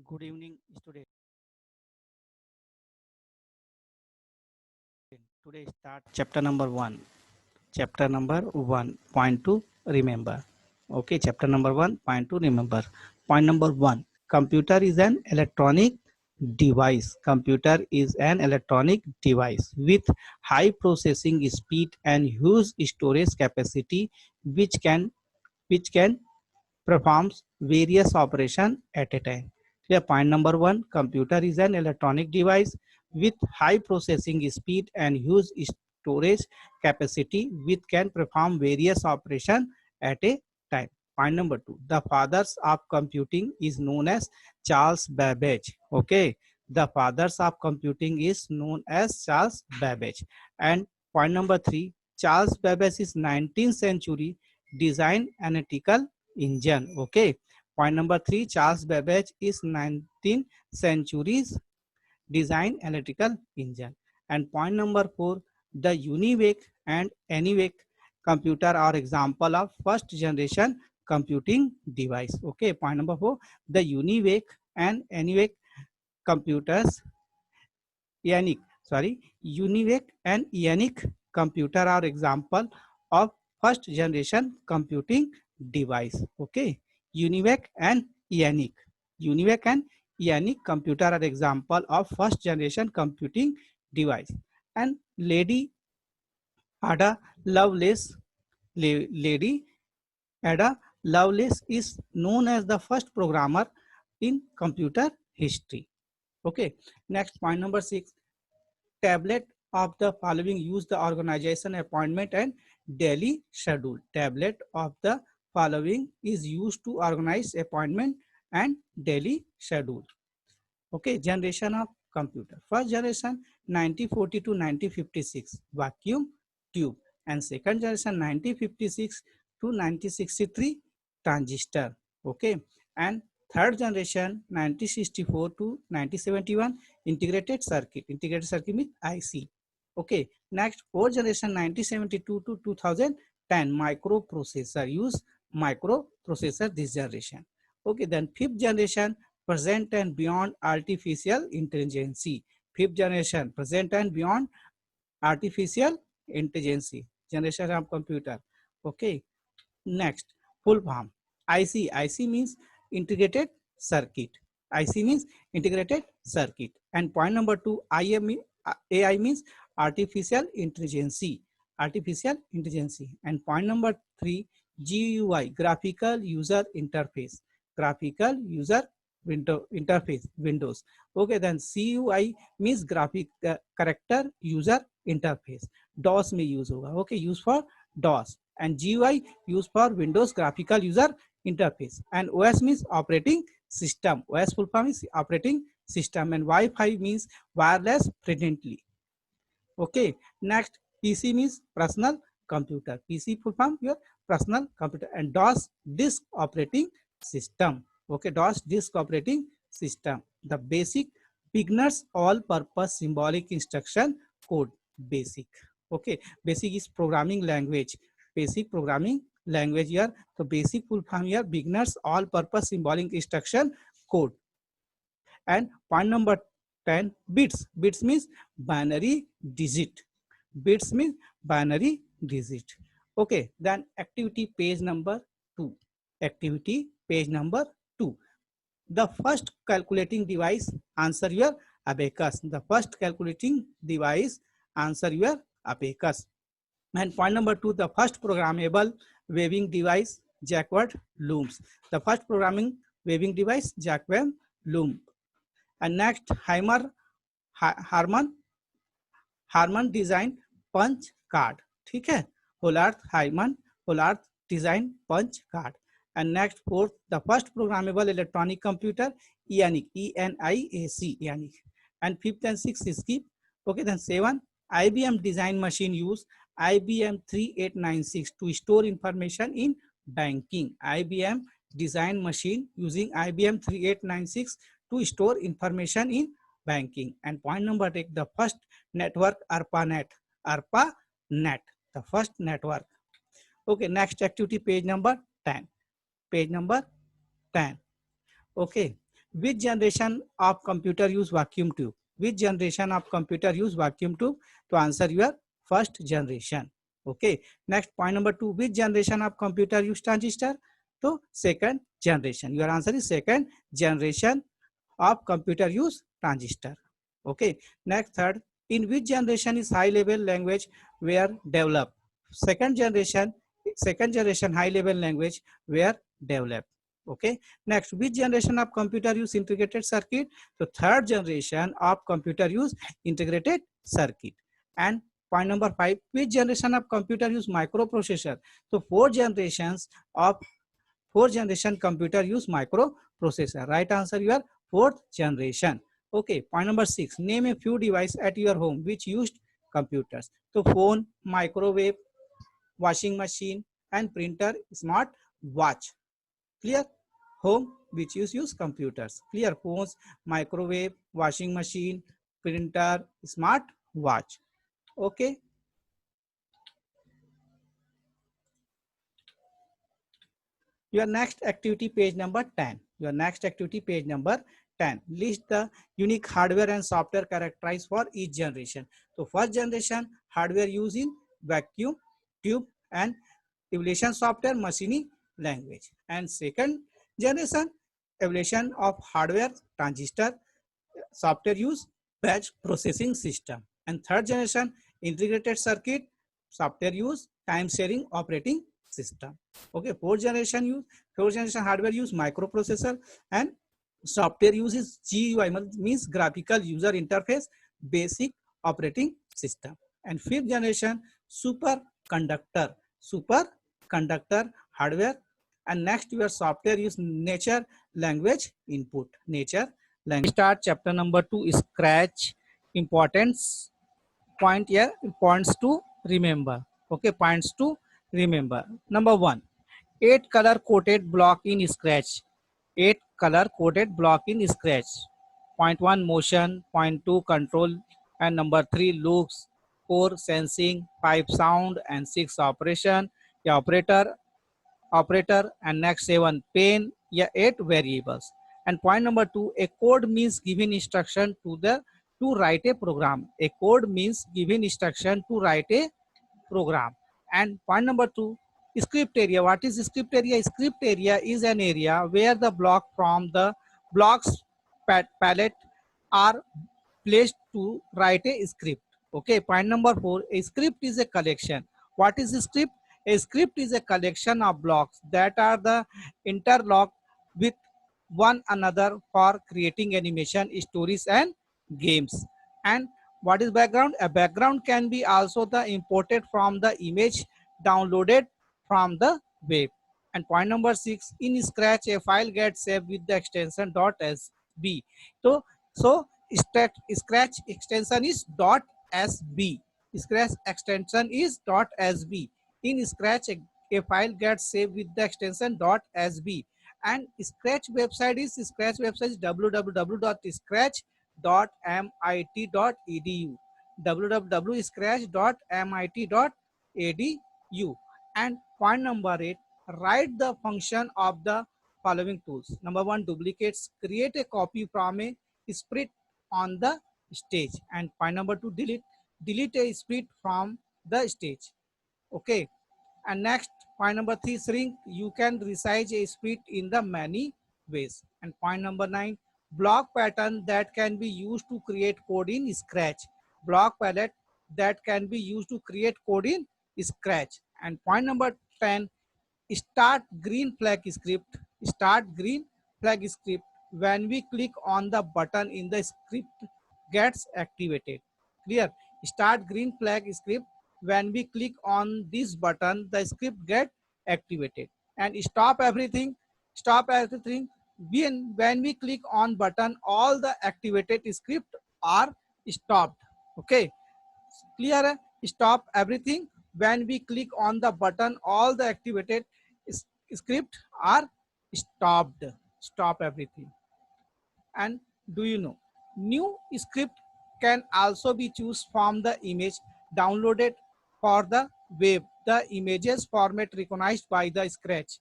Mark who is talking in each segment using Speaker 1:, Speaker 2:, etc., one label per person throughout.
Speaker 1: Good evening, student. Today start chapter number one. Chapter number 1.2 remember. Okay, chapter number 1.2 remember. Point number one. Computer is an electronic device. Computer is an electronic device with high processing speed and huge storage capacity, which can which can performs various operations at a time. Here, point number one, computer is an electronic device with high processing speed and huge storage capacity which can perform various operations at a time. Point number two, the fathers of computing is known as Charles Babbage. Okay, the fathers of computing is known as Charles Babbage. And point number three, Charles Babbage is 19th century design analytical engine. Okay, point number three, Charles Babbage is 19th century's design electrical engine. And point number four, the UNIVAC and ANIVAC computer are example of first generation computing device. Okay, point number four, the UNIVAC and ANIVAC computers, ENIC, sorry, UNIVAC and ENIC computer are example of first generation computing device. Okay, UNIVAC and ENIC. UNIVAC and ENIC computer are example of first generation computing device. And Lady Ada Lovelace, Lady Ada Lovelace is known as the first programmer in computer history. Okay, next point number six, tablet of the following use the organization appointment and daily schedule. Tablet of the following is used to organize appointment and daily schedule. Okay, generation of computer. First generation 1940 to 1956 vacuum tube, and second generation 1956 to 1963 transistor. Okay, and third generation 1964 to 1971 integrated circuit with IC. Okay, next fourth generation 1972 to 2010 microprocessor, use microprocessor this generation. Okay, then fifth generation present and beyond artificial intelligence. Fifth generation present and beyond artificial intelligence generation of computer. Okay, next full form IC. IC means integrated circuit. IC means integrated circuit. And point number two, AI means artificial intelligence. Artificial intelligence. And point number three, GUI, graphical user interface. Graphical user interface, Windows. Okay, then CUI means graphic character user interface. DOS में use होगा. Okay, use for DOS. And GUI used for Windows graphical user interface. And OS means operating system. OS full form is operating system. And Wi-Fi means wireless friendly. Okay, next PC means personal computer. PC full form your personal computer. And DOS disk operating system. Okay, DOS disk operating system. The basic beginners all purpose symbolic instruction code. Basic. Okay, basic is programming language. Basic programming language here. So basic full form here, beginners all purpose symbolic instruction code. And point number 10, bits. Bits means binary digit. Bits means binary digit. Okay, then activity page number 2. Activity page number 2. The first calculating device, answer your abacus. The first calculating device, answer your abacus. And point number 2, the first programmable waving device, Jacquard looms. The first programming waving device, Jacquard loom. And next, Herman design punch card. ठीक है, Hollerith design punch card. And next, fourth, the first programmable electronic computer, ENIAC, ENIAC, ENIAC. And fifth and sixth is skip. Okay, then 7, IBM design machine use IBM 3896 to store information in banking. IBM design machine using IBM 3896 to store information in banking. And point number 8, the first network ARPANET. ARPANET, the first network. Okay, next activity page number 10. Page number 10. Okay, Which generation of computer use vacuum tube? Which generation of computer use vacuum tube? To answer your first generation. Okay. Next point number 2. Which generation of computer use transistor? So second generation. Your answer is second generation of computer use transistor. Okay. Next third. In which generation is high level language were developed? Second generation high level language were developed. Okay. Next, which generation of computer use integrated circuit? So third generation of computer use integrated circuit. And point number 5, which generation of computer use microprocessor? So four generation computer use microprocessor. Right answer, your fourth generation. Okay. Point number 6, name a few devices at your home which used computers. So phone, microwave, washing machine, and printer, smart watch. Clear? Home which use computers. Clear? Phones, microwave, washing machine, printer, smart watch. Okay. Your next activity, page number 10. Your next activity, page number 10. List the unique hardware and software characterized for each generation. So first generation hardware used in vacuum tube and evaluation software machining language. And second generation evaluation of hardware transistor software use batch processing system. And third generation integrated circuit software use time sharing operating system. Okay. Fourth generation hardware use microprocessor, and software use is GUI, means graphical user interface basic operating system. And fifth generation superconductor hardware. And next, your software use nature language input. Nature language. Start chapter number 2, scratch. Importance point here, points to remember. Okay, points to remember. Number 1, 8 color coded block in scratch. 8 color coded block in scratch. Point 1, motion. Point 2, control. And number 3, looks. 4, sensing. 5, sound. And 6, operation. Yeah, operator. And next 7, pain. Yeah, 8 variables. And point number 2, a code means giving instruction to write a program. A code means giving instruction to write a program. And point number 2, script area. What is script area? Script area is an area where the block from the blocks palette are placed to write a script. Okay. Point number 4, a script is a collection. What is a script? A script is a collection of blocks that are the interlocked with one another for creating animation, stories, and games. And what is background? A background can be also the imported from the image downloaded from the web. And point number 6, in Scratch, a file gets saved with the extension .sb. So Scratch extension is .sb. Scratch extension is .sb. In Scratch, a file gets saved with the extension .sb. And Scratch website is www.scratch.mit.edu. www.scratch.mit.edu. And point number 8, write the function of the following tools. Number 1, duplicates. Create a copy from a sprite on the stage. And point number 2, delete a sprite from the stage. Okay. And next, point number 3, shrink. You can resize a sprite in the many ways. And point number 9, block pattern that can be used to create code in Scratch. Block palette that can be used to create code in Scratch. And point number 10, start green flag script. Start green flag script. When we click on the button in the script gets activated. Clear? Start green flag script. When we click on this button, the script get activated. And stop everything. When we click on button, all the activated script are stopped. Okay. Clear? Stop everything. When we click on the button, all the activated script are stopped. Stop everything. And do you know, new script can also be chosen from the image downloaded for the web. The images format recognized by the Scratch.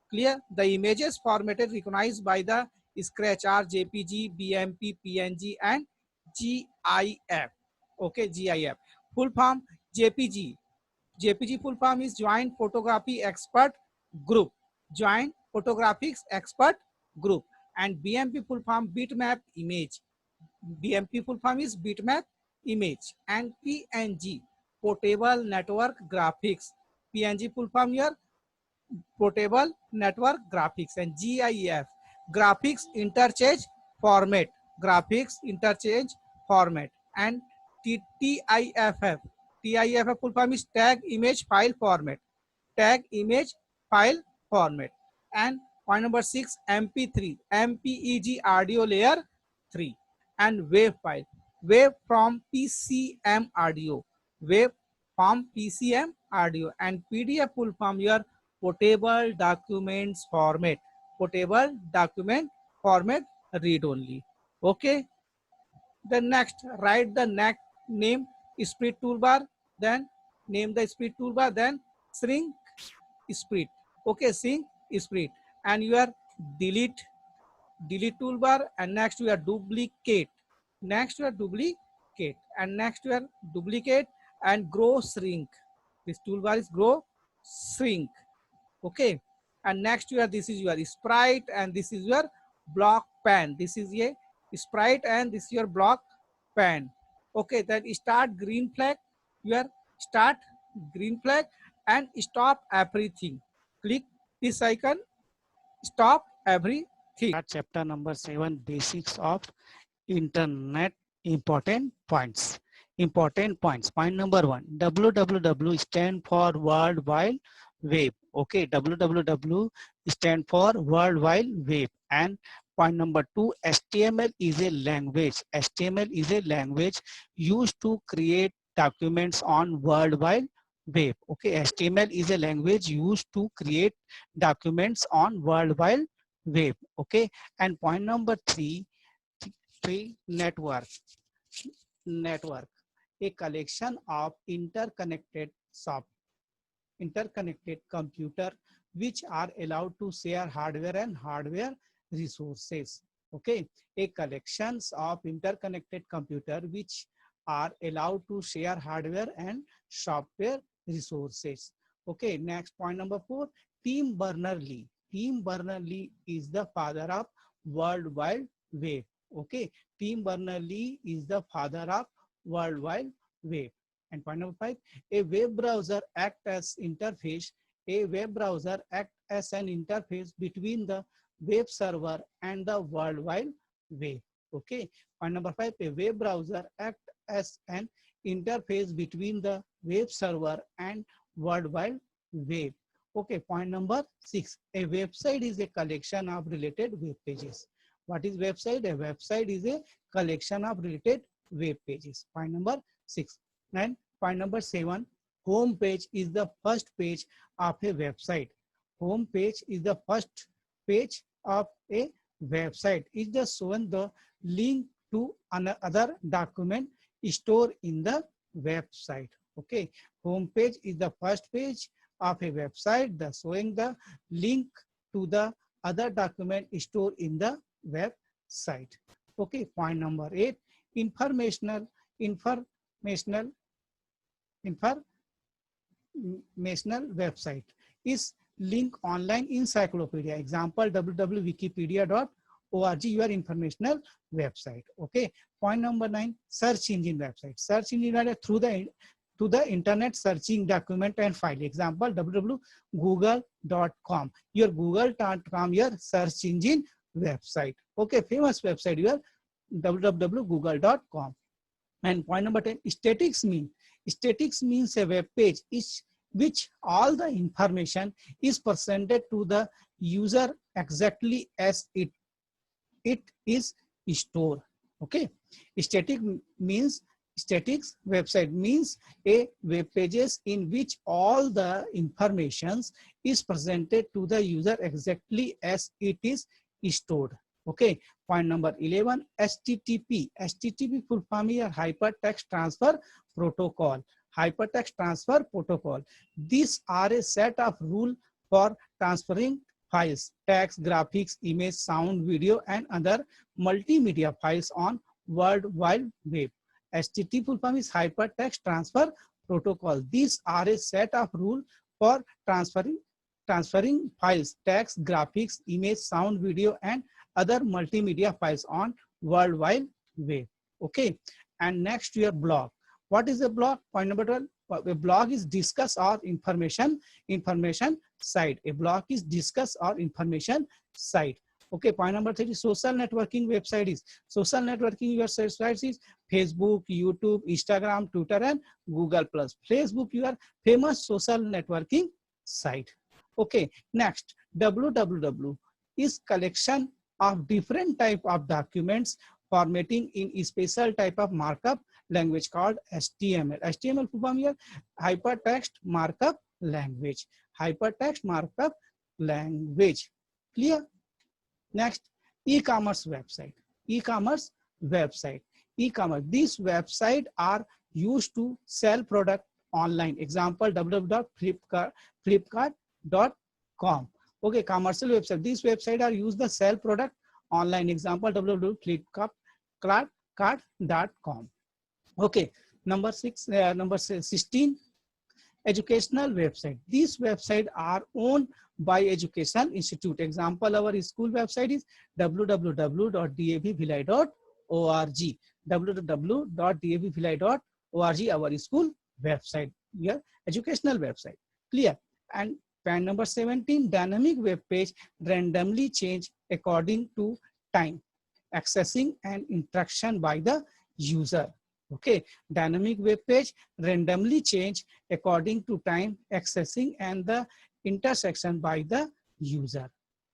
Speaker 1: Clear? The images formatted recognized by the scratch-r, JPG, BMP, PNG, and GIF. Okay, GIF. Full form JPG. JPG full form is Joint Photography Expert Group. Joint Photographics Expert Group. And BMP full form Bitmap Image. BMP full form is Bitmap Image. And PNG Portable Network Graphics. PNG full form here Portable Network Graphics. And GIF Graphics Interchange Format. Graphics Interchange Format. And TIFF. TIFF full form is Tag Image File Format. Tag Image File Format. And point number 6, MP3, MPEG Audio Layer 3. And WAV file. WAV from PCM Audio. WAV from PCM Audio. And PDF full form here Portable Documents Format. Portable Document Format read only. Okay. Then next, write the next name split toolbar, then name the split toolbar, then shrink split. Okay, shrink split. And your delete toolbar, and next your duplicate. Next your duplicate, and next your duplicate, and grow shrink. This toolbar is grow shrink. Okay, and next your this is your sprite, and this is your block pan. This is a sprite, and this is your block pan. Okay, then start green flag. Your start green flag and stop everything. Click this icon, stop everything. Chapter number 7, basics of internet. Important points. Important points. Point number 1, www stand for World Wide Web. Okay, www stand for World Wide Web. And point number 2, HTML is a language. HTML is a language used to create documents on World Wide Web. Okay, HTML is a language used to create documents on World Wide Web. Okay, and point number 3, network. Network, a collection of interconnected computer which are allowed to share hardware and hardware resources. Okay, a collections of interconnected computer which are allowed to share hardware and software resources. Okay, next point number 4, Tim Berners-Lee. Tim Berners-Lee is the father of World Wide Web. Okay, Tim Berners-Lee is the father of World Wide Web. And point number 5, a web browser acts as interface. A web browser acts as an interface between the web server and the World Wide Web. Okay, point number 5, a web browser acts as an interface between the web server and World Wide Web. Okay, point number 6, a website is a collection of related web pages. What is website? A website is a collection of related web pages. Point number 6. And point number 7, home page is the first page of a website. Home page is the first page of a website. It just shown the link to another document stored in the website. Okay, home page is the first page of a website, the showing the link to the other document stored in the website. Okay, point number 8, informational website is link online encyclopedia. Example, www.wikipedia.org, your informational website. Okay, point number 9, search engine website. Search engine are through the internet searching document and file. Example, www.google.com, your google.com, your search engine website. Okay, famous website, your www.google.com. And point number 10, statics means a web page is which all the information is presented to the user exactly as it is stored. Okay, statics website means a web pages in which all the informations is presented to the user exactly as it is stored. Okay, point number 11, HTTP. HTTP full form here hypertext transfer protocol. Hypertext transfer protocol. These are a set of rules for transferring files, text, graphics, image, sound, video, and other multimedia files on World Wide Web. HTTP full form is Hypertext Transfer Protocol. These are a set of rules for transferring files, text, graphics, image, sound, video, and other multimedia files on World Wide Web. Okay. And next, your blog. What is a blog? Point number 12. A blog is discuss or information site. A blog is discuss or information site. Okay. Point number 3. Social networking website is social networking websites is Facebook, YouTube, Instagram, Twitter, and Google Plus. Facebook, your famous social networking site. Okay. Next, www is collection of different type of documents formatting in a special type of markup language called HTML. HTML full form here, hypertext markup language. Hypertext markup language. Clear? Next, e-commerce website. E-commerce website. E-commerce. These websites are used to sell product online. Example, www.flipkart.com. Okay, commercial website. These websites are used to sell product online. Example, www.flipkart.com. Okay, number 16, educational website. These websites are owned by educational institute. Example, our school website is www.davbhilai.org. www.davbhilai.org, our school website. Here, educational website. Clear? And point number 17, dynamic web page randomly change according to time, accessing and interaction by the user. Okay, dynamic web page randomly change according to time, accessing and the intersection by the user.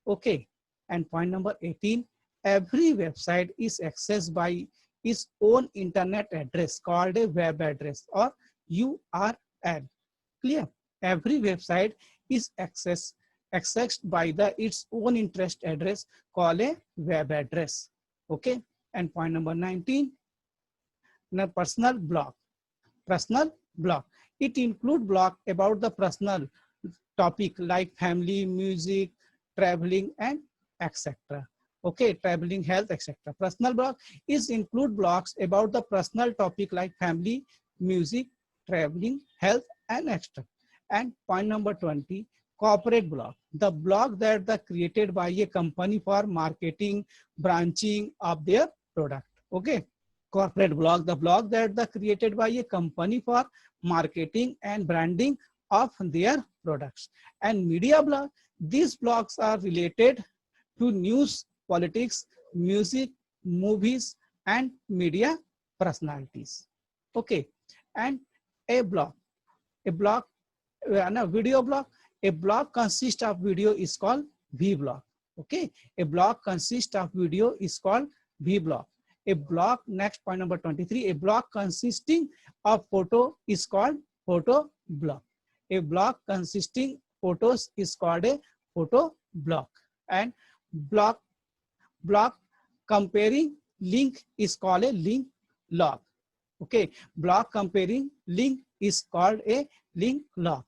Speaker 1: Okay, and point number 18, every website is accessed by its own internet address called a web address or URL. Clear? Every website is accessed by its own interest address called a web address. Okay, and point number 19, now personal blog. Personal blog. It includes blog about the personal topic like family, music, traveling, and etc. Okay, traveling, health, etc. Personal blog is include blogs about the personal topic like family, music, traveling, health, and etc. And point number 20, corporate blog. The blog that are created by a company for marketing, branching of their product. Okay. Corporate blog, the blog that are created by a company for marketing and branding of their products. And media blog, these blogs are related to news, politics, music, movies, and media personalities. Okay, and a video blog. A blog consists of video is called vblog. Okay, a blog consists of video is called vblog. A blog, next point number 23, a blog consisting of photo is called photo blog. A blog consisting photos is called a photo blog. And blog comparing link is called a link log. Okay, blog comparing link is called a link log.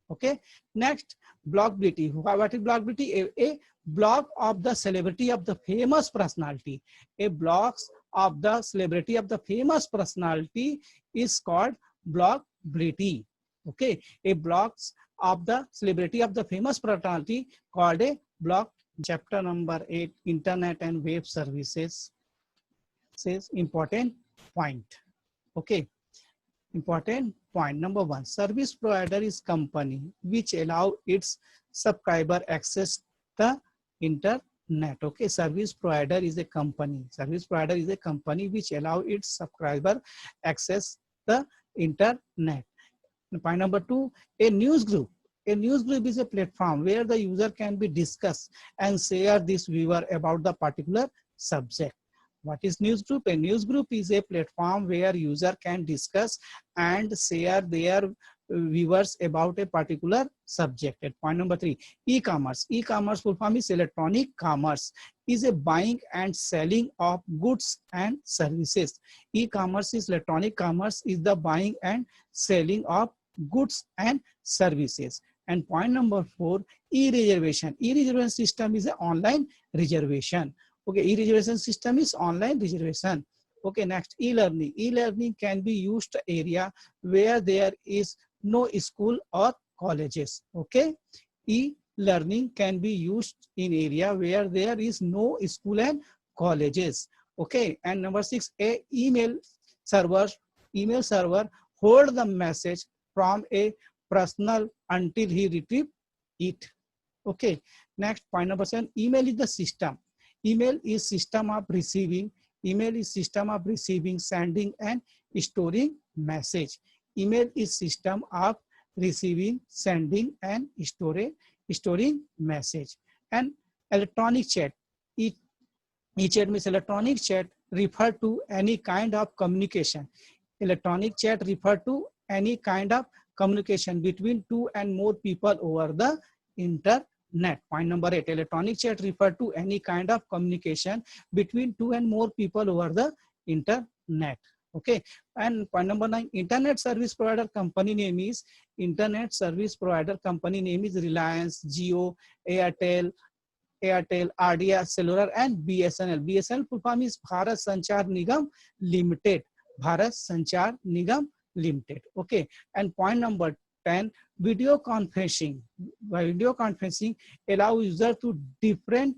Speaker 1: Okay, next, bloggability. What is bloggability? A blog of the celebrity of the famous personality. A blog of the celebrity of the famous personality is called bloggability. Okay, a blogs of the celebrity of the famous personality called a blog. Chapter number 8, internet and web services, says important point. Okay, important point number 1, service provider is company which allow its subscriber access the internet. Okay, service provider is a company. Service provider is a company which allow its subscriber access the internet. Point number 2, a news group. A news group is a platform where the user can be discuss and share this viewer about the particular subject. What is news group? A news group is a platform where user can discuss and share their viewers about a particular subject. At point number 3, e-commerce. E-commerce full form is electronic commerce, is a buying and selling of goods and services. E-commerce is electronic commerce, is the buying and selling of goods and services. And point number 4, e-reservation. E-reservation system is an online reservation. Okay, e-reservation system is online reservation. Okay, next, e-learning. E-learning can be used area where there is no school or colleges. Okay, e-learning can be used in area where there is no school and colleges. Okay, and number 6, a server email server hold the message from a personal until he retrieve it. Okay, next, point number 7, email is the system. Email is system of receiving. Email is system of receiving, sending and storing message. Email is system of receiving, sending and storing message. And electronic chat. E-chat means electronic chat refer to any kind of communication. Electronic chat refer to any kind of communication between two and more people over the internet. Point number 8, electronic chat refer to any kind of communication between two and more people over the internet. Okay, and point number 9, internet service provider company name is Reliance, Jio, Airtel, Idea Cellular and BSNL. BSNL full form is Bharat Sanchar Nigam Limited. Bharat Sanchar Nigam Limited. Okay, and point number 10, video conferencing. By video conferencing allow user to different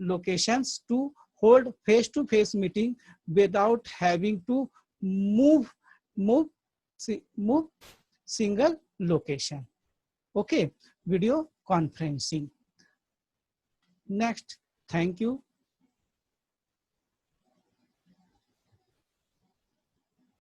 Speaker 1: locations to hold face-to-face meeting without having to move single location. Okay, video conferencing. Next, thank you.